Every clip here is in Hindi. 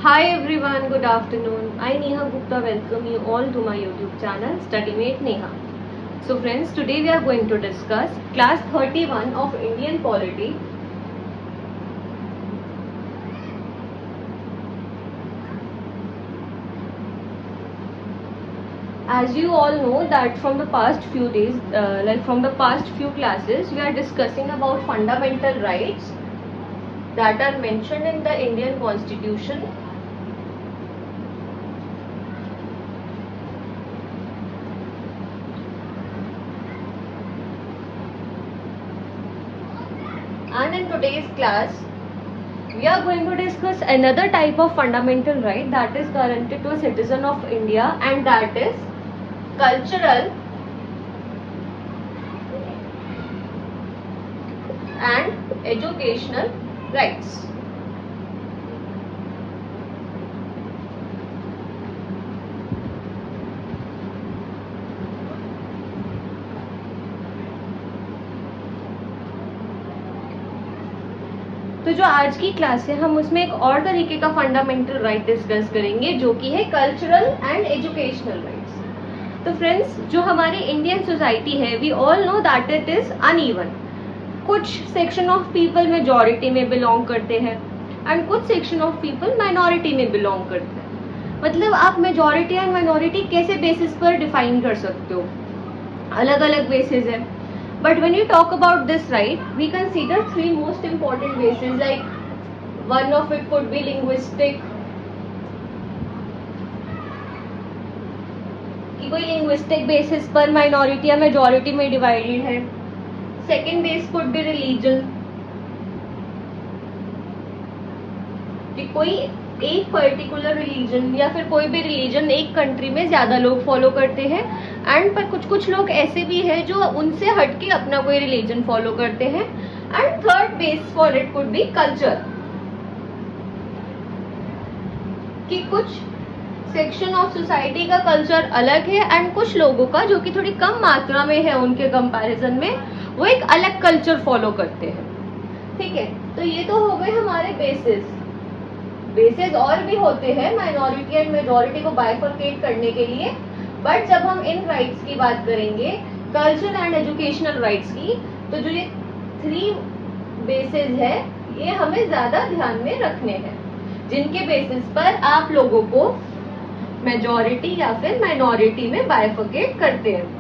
Hi everyone, good afternoon. I Neha Gupta welcome you all to my YouTube channel StudyMate Neha. So friends, today we are going to discuss class 31 of Indian Polity. As you all know that from the past few days, from the past few classes, we are discussing about fundamental rights that are mentioned in the Indian Constitution. And in today's class, we are going to discuss another type of fundamental right that is guaranteed to a citizen of India, and that is cultural and educational rights. तो जो आज की क्लास है हम उसमें एक और तरीके का फंडामेंटल राइट डिस्कस करेंगे जो कि है कल्चरल एंड एजुकेशनल राइट्स। तो फ्रेंड्स, जो हमारी इंडियन सोसाइटी है, we all know that it is uneven. कुछ सेक्शन ऑफ पीपल मेजॉरिटी में बिलोंग करते हैं एंड कुछ सेक्शन ऑफ पीपल माइनॉरिटी में बिलोंग करते हैं। मतलब आप मेजॉरिटी एंड माइनॉरिटी कैसे बेसिस पर डिफाइन कर सकते हो? अलग अलग बेसिस है। But when you talk about this right, we consider three most important bases, like one of it could be linguistic, कि कोई linguistic basis पर minority या majority में divided है। Second base could be religion, कि कोई एक पर्टिकुलर रिलीजन या फिर कोई भी रिलीजन एक कंट्री में ज्यादा लोग फॉलो करते हैं, एंड पर कुछ कुछ लोग ऐसे भी हैं जो उनसे हटके अपना कोई रिलीजन फॉलो करते हैं। And third base for it could be culture, कि कुछ सेक्शन ऑफ सोसाइटी का कल्चर अलग है एंड कुछ लोगों का जो कि थोड़ी कम मात्रा में है उनके कंपैरिजन में, वो एक अलग कल्चर फॉलो करते हैं। ठीक है, तो ये तो हो गए हमारे बेसिस और भी होते हैं माइनॉरिटी एंड मेजॉरिटी को बाइफरकेट करने के लिए। बट जब हम इन राइट्स की बात करेंगे, कल्चर एंड एजुकेशनल राइट्स की, तो जो ये थ्री बेसिस है ये हमें ज्यादा ध्यान में रखने हैं, जिनके बेसिस पर आप लोगों को मेजॉरिटी या फिर माइनॉरिटी में बाइफरकेट करते हैं।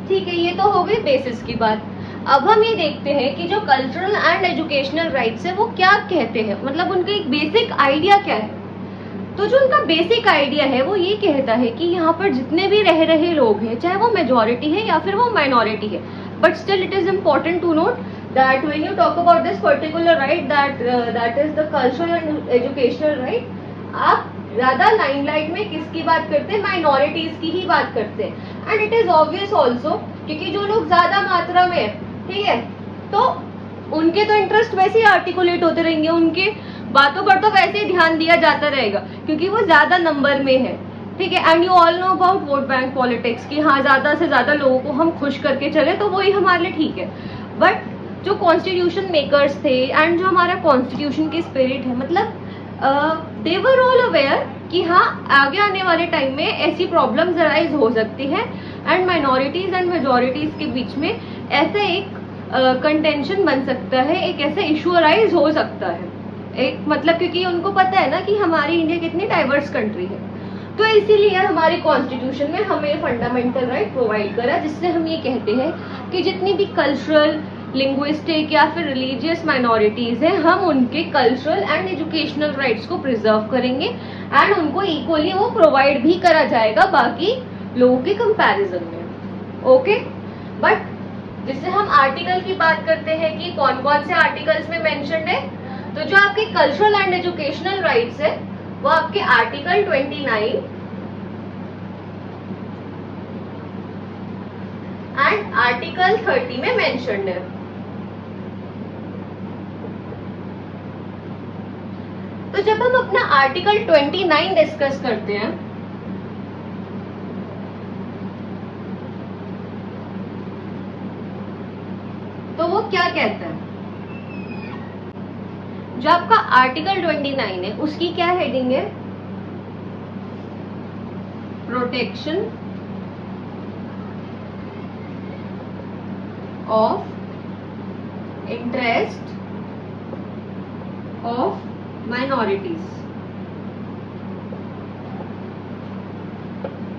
ठीक है, ये तो हो गई बेसिस की बात। अब हम ये देखते हैं कि जो कल्चरल एंड एजुकेशनल राइट्स है वो क्या कहते हैं, मतलब उनका एक बेसिक आइडिया क्या है। तो जो उनका बेसिक आइडिया है वो ये कहता है कि यहाँ पर जितने भी रह रहे लोग हैं, चाहे वो मेजॉरिटी है या फिर वो माइनॉरिटी है, but still it is important to note that when you talk about this particular right that is the cultural and educational right, आप ज्यादा लाइमलाइट में किसकी बात करते हैं? माइनॉरिटीज की ही बात करते हैं। And it is obvious also, क्योंकि जो लोग ज्यादा मात्रा में है, ठीक है, तो उनके तो इंटरेस्ट वैसे ही आर्टिकुलेट होते रहेंगे, उनके बातों पर तो वैसे ही ध्यान दिया जाता रहेगा क्योंकि वो ज्यादा नंबर में है। ठीक है, and you all know about vote bank politics, कि हाँ ज्यादा से ज्यादा लोगों को हम खुश करके चले तो वही हमारे लिए ठीक है। बट जो कॉन्स्टिट्यूशन मेकर्स थे एंड जो हमारा कॉन्स्टिट्यूशन की स्पिरिट है, मतलब दे वर ऑल अवेयर कि हाँ आगे आने वाले टाइम में ऐसी प्रॉब्लम्स अराइज हो सकती है एंड माइनॉरिटीज एंड मेजॉरिटीज के बीच में ऐसा एक कंटेंशन बन सकता है, एक ऐसा इशू अराइज हो सकता है, एक मतलब क्योंकि उनको पता है ना कि हमारी इंडिया कितनी डाइवर्स कंट्री है। तो इसीलिए हमारी कॉन्स्टिट्यूशन में हमें फंडामेंटल राइट प्रोवाइड करा, जिससे हम ये कहते हैं कि जितनी भी कल्चरल, लिंग्विस्टिक या फिर रिलीजियस माइनॉरिटीज हैं, हम उनके कल्चरल एंड एजुकेशनल राइट्स को प्रिजर्व करेंगे एंड उनको इक्वली वो प्रोवाइड भी करा जाएगा बाकी लोगों के कंपैरिजन में। ओके, बट जिससे हम आर्टिकल की बात करते हैं कि कौन कौन से आर्टिकल्स में मेंशन्ड है, तो जो आपके कल्चरल एंड एजुकेशनल राइट्स है वो आपके आर्टिकल 29 एंड आर्टिकल 30 में मेंशन्ड है। तो जब हम अपना आर्टिकल 29 डिस्कस करते हैं, तो वो क्या कहता है? जो आपका आर्टिकल 29 है उसकी क्या हेडिंग है? Protection of interest of minorities.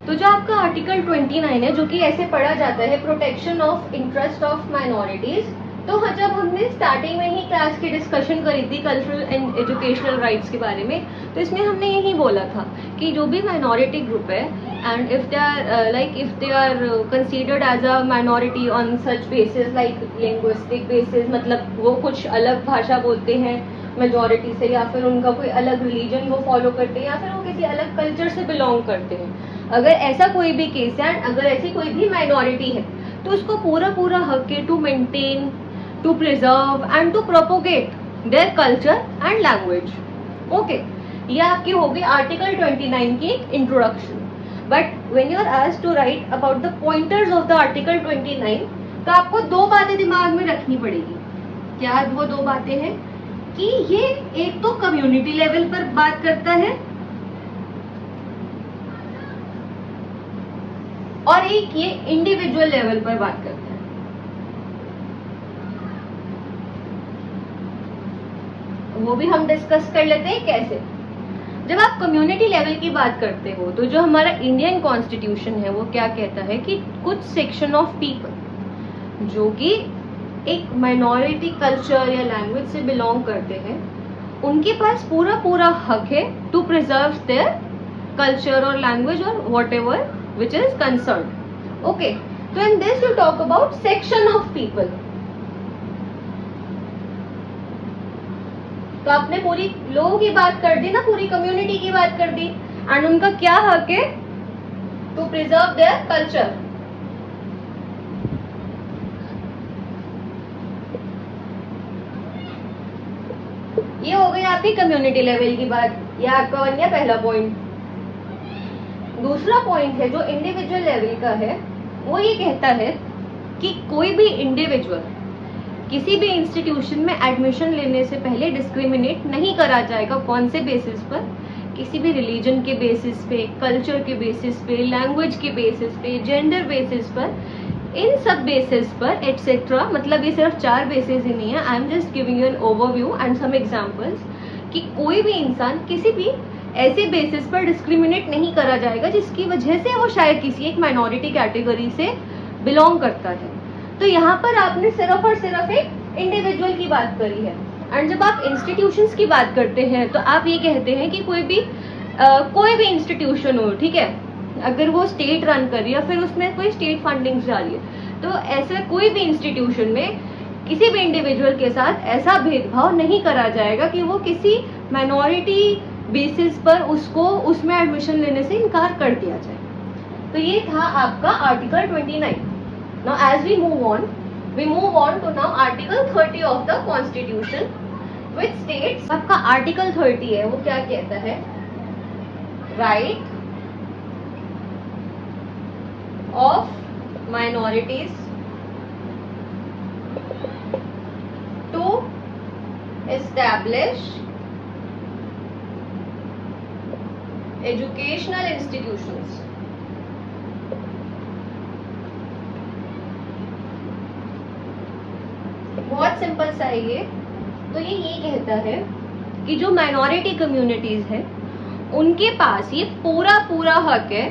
तो जो आपका आर्टिकल 29 है, जो कि ऐसे पढ़ा जाता है protection of interest of minorities, तो जब हमने स्टार्टिंग में ही क्लास की डिस्कशन करी थी कल्चरल एंड एजुकेशनल राइट्स के बारे में, तो इसमें हमने यही बोला था कि जो भी माइनॉरिटी ग्रुप है and if they are considered as a minority on such basis like linguistic basis, मतलब वो कुछ अलग भाषा बोलते हैं मेजॉरिटी से, या फिर उनका कोई अलग रिलीजन वो फॉलो करते हैं, या फिर वो किसी अलग कल्चर से बिलोंग करते हैं, अगर ऐसा कोई भी केस है, अगर ऐसी कोई भी माइनॉरिटी है, तो उसको पूरा हक है to maintain, to preserve and to propagate their culture and language. Okay, ये आपकी होगी आर्टिकल 29 की introduction. But when you are asked to write about the pointers of the article 29, तो आपको दो बातें दिमाग में रखनी पड़ेगी। क्या वो दो बातें हैं? कि ये एक तो कम्युनिटी लेवल पर बात करता है और एक ये इंडिविजुअल लेवल पर बात करता है। वो भी हम डिस्कस कर लेते हैं कैसे। जब आप कम्युनिटी लेवल की बात करते हो, तो जो हमारा इंडियन कॉन्स्टिट्यूशन है वो क्या कहता है कि कुछ सेक्शन ऑफ पीपल जो कि एक माइनॉरिटी कल्चर या लैंग्वेज से बिलोंग करते हैं, उनके पास पूरा हक है टू प्रिजर्व देयर कल्चर और लैंग्वेज और whatever which is concerned. Okay, so in this you talk about section of people. तो आपने पूरी लोगों की बात कर दी ना, पूरी कम्युनिटी की बात कर दी, एंड उनका क्या हक है? To preserve their culture. ये हो गई आपकी कम्युनिटी लेवल की बात, ये आपका बन गया पहला पॉइंट। दूसरा पॉइंट है जो इंडिविजुअल लेवल का है, वो ये कहता है कि कोई भी इंडिविजुअल किसी भी इंस्टीट्यूशन में एडमिशन लेने से पहले डिस्क्रिमिनेट नहीं करा जाएगा। कौन से बेसिस पर? किसी भी रिलीजन के बेसिस पे, कल्चर के बेसिस पे, लैंग्वेज के बेसिस पे, जेंडर बेसिस पर, इन सब बेसिस पर एटसेट्रा। मतलब ये सिर्फ 4 बेसिस ही नहीं है, I am just giving you an overview and some examples कि कोई भी इंसान किसी भी ऐसे बेसिस पर डिस्क्रिमिनेट नहीं करा जाएगा जिसकी वजह से वो शायद किसी एक माइनॉरिटी कैटेगरी से बिलोंग करता है। तो यहाँ पर आपने सिर्फ और सिर्फ एक इंडिविजुअल की बात करी है। एंड जब आप इंस्टीट्यूशंस की बात करते हैं तो आप ये कहते हैं कि कोई भी इंस्टीट्यूशन हो, ठीक है, अगर वो स्टेट रन कर रही है, फिर उसमें कोई स्टेट फंडिंग जा रही है, तो ऐसा कोई भी इंस्टीट्यूशन में किसी भी इंडिविजुअल के साथ ऐसा भेदभाव नहीं करा जाएगा कि वो किसी माइनॉरिटी बेसिस पर उसको उसमें एडमिशन लेने से इनकार कर दिया जाए। तो ये था आपका article 29। Now as we move on to now article 30 of the constitution which states, आपका आर्टिकल 30 है वो क्या कहता है? Right of minorities to establish educational institutions. बहुत सिंपल सा है ये। तो ये कहता है कि जो माइनॉरिटी कम्युनिटीज है उनके पास ये पूरा हक है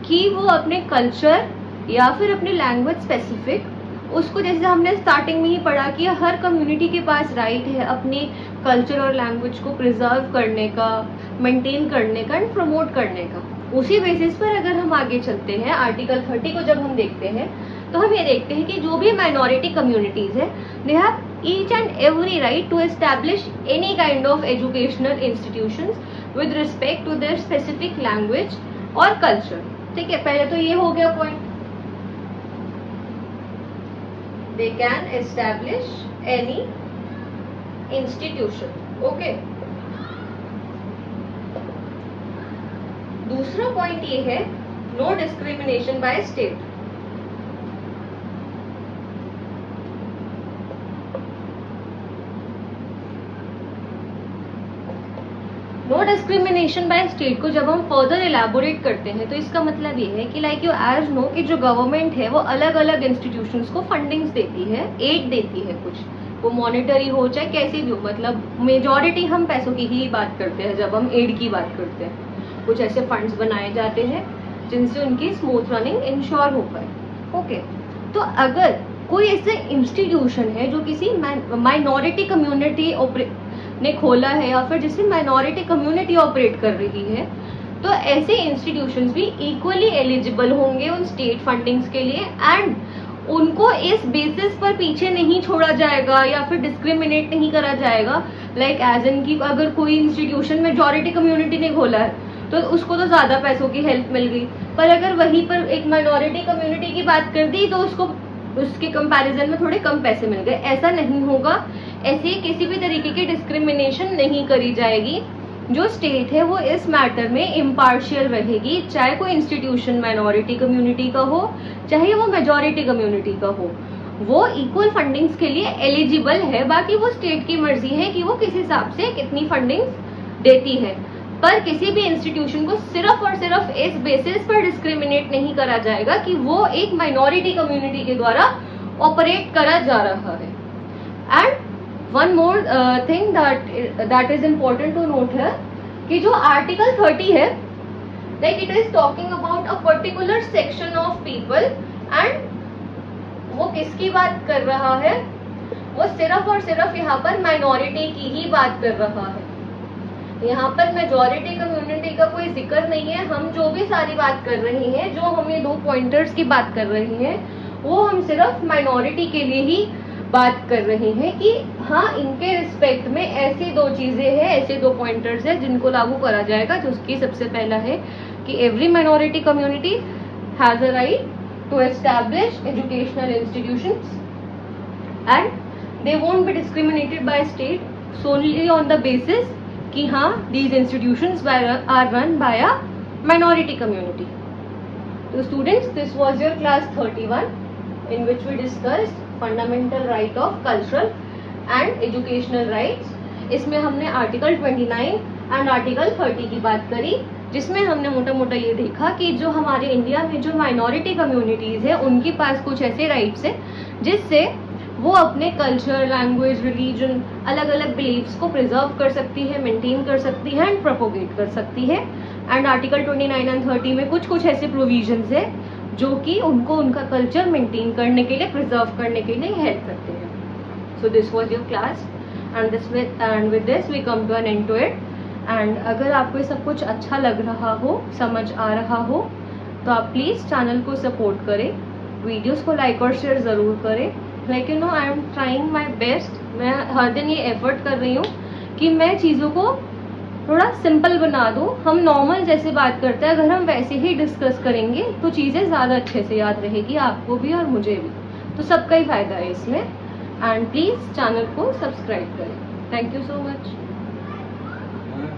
कि वो अपने कल्चर या फिर अपने लैंग्वेज स्पेसिफिक उसको, जैसे हमने स्टार्टिंग में ही पढ़ा कि हर कम्युनिटी के पास राइट है अपने कल्चर और लैंग्वेज को प्रिजर्व करने का, मेंटेन करने का एंड प्रमोट करने का। उसी बेसिस पर अगर हम आगे चलते हैं, आर्टिकल 30 को जब हम देखते हैं तो हम ये देखते हैं कि जो भी माइनॉरिटी कम्युनिटीज है, they have each and every right to establish any kind of educational institutions with respect to their specific language और कल्चर। ठीक है, पहले तो ये हो गया point, they can establish any institution. Okay. दूसरा पॉइंट ये है no discrimination by state. No discrimination by state को जब हम फर्दर एलैबोरेट करते हैं तो इसका मतलब ये है कि लाइक यू एज नो कि जो गवर्नमेंट है वो अलग अलग इंस्टीट्यूशंस को फंडिंग्स देती है, एड देती है, कुछ वो मॉनेटरी हो चाहे कैसी भी हो, मतलब मेजॉरिटी हम पैसों की ही बात करते हैं जब हम एड की बात करते हैं। कुछ ऐसे फंड्स बनाए जाते हैं जिनसे उनकी स्मूथ रनिंग इंश्योर हो पाए। ओके, तो अगर कोई ऐसे इंस्टीट्यूशन है जो किसी माइनॉरिटी कम्युनिटी ने खोला है या फिर जिससे माइनॉरिटी कम्युनिटी ऑपरेट कर रही है, तो ऐसे इंस्टीट्यूशंस भी इक्वली एलिजिबल होंगे उन स्टेट फंडिंग्स के लिए, एंड उनको इस बेसिस पर पीछे नहीं छोड़ा जाएगा या फिर डिस्क्रिमिनेट नहीं करा जाएगा। लाइक एज इन की अगर कोई इंस्टीट्यूशन मेजॉरिटी कम्युनिटी ने खोला है तो उसको तो ज्यादा पैसों की हेल्प मिल गई, पर अगर वहीं पर एक माइनॉरिटी कम्युनिटी की बात कर दी तो उसको उसके कंपैरिजन में थोड़े कम पैसे मिल गए। ऐसा नहीं होगा, ऐसे किसी भी तरीके की डिस्क्रिमिनेशन नहीं करी जाएगी। जो स्टेट है वो इस मैटर में इम्पार्शियल रहेगी, चाहे कोई इंस्टीट्यूशन माइनॉरिटी कम्युनिटी का हो चाहे वो मेजॉरिटी कम्युनिटी का हो, वो इक्वल फंडिंग्स के लिए एलिजिबल है। बाकी वो स्टेट की मर्जी है कि वो किस हिसाब से कितनी फंडिंग्स देती है, पर किसी भी इंस्टीट्यूशन को सिर्फ और सिर्फ इस बेसिस पर डिस्क्रिमिनेट नहीं करा जाएगा कि वो एक माइनॉरिटी कम्युनिटी के द्वारा ऑपरेट करा जा रहा है। And one more thing that is important to note है कि जो आर्टिकल 30 है, like it is talking about a particular section of people, and वो किसकी बात कर रहा है, वो सिर्फ और सिर्फ यहाँ पर माइनॉरिटी की ही बात कर रहा है। यहाँ पर मेजॉरिटी कम्युनिटी का कोई जिक्र नहीं है। हम जो भी सारी बात कर रहे हैं, जो हम ये 2 पॉइंटर्स की बात कर रहे हैं, वो हम सिर्फ माइनॉरिटी के लिए ही बात कर रहे हैं कि हाँ, इनके रिस्पेक्ट में ऐसी 2 चीजें हैं, ऐसे 2 पॉइंटर्स हैं जिनको लागू करा जाएगा। जिसकी सबसे पहला है कि every minority community has a right to establish educational institutions and they won't be discriminated by state solely on the basis कि हाँ, these institutions are run by a minority community. So students, this was your class 31 in which we discussed fundamental right of cultural and educational rights. इसमें हमने आर्टिकल 29 एंड आर्टिकल 30 की बात करी, जिसमें हमने मोटा मोटा ये देखा कि जो हमारे इंडिया में जो माइनॉरिटी कम्युनिटीज है उनके पास कुछ ऐसे राइट्स है जिससे वो अपने कल्चर, लैंग्वेज, रिलीजन, अलग अलग बिलीव्स को प्रिजर्व कर सकती है, मेंटेन कर सकती है एंड प्रोपोगेट कर सकती है। एंड आर्टिकल 29 एंड 30 में कुछ ऐसे प्रोविजंस है जो कि उनको उनका कल्चर मेंटेन करने के लिए, प्रिजर्व करने के लिए हेल्प करते हैं। So this was your class and with this we come to an end to it. And अगर आपको ये सब कुछ अच्छा लग रहा हो, समझ आ रहा हो, तो आप प्लीज़ चैनल को सपोर्ट करें, वीडियोज़ को लाइक और शेयर ज़रूर करें। Like you know, I am trying my best. मैं हर दिन ये एफर्ट कर रही हूँ कि मैं चीज़ों को थोड़ा सिंपल बना दूँ। हम नॉर्मल जैसे बात करते हैं, अगर हम वैसे ही डिस्कस करेंगे तो चीज़ें ज़्यादा अच्छे से याद रहेगी, आपको भी और मुझे भी, तो सबका ही फायदा है इसमें। एंड प्लीज़ चैनल को सब्सक्राइब करें। Thank you so much.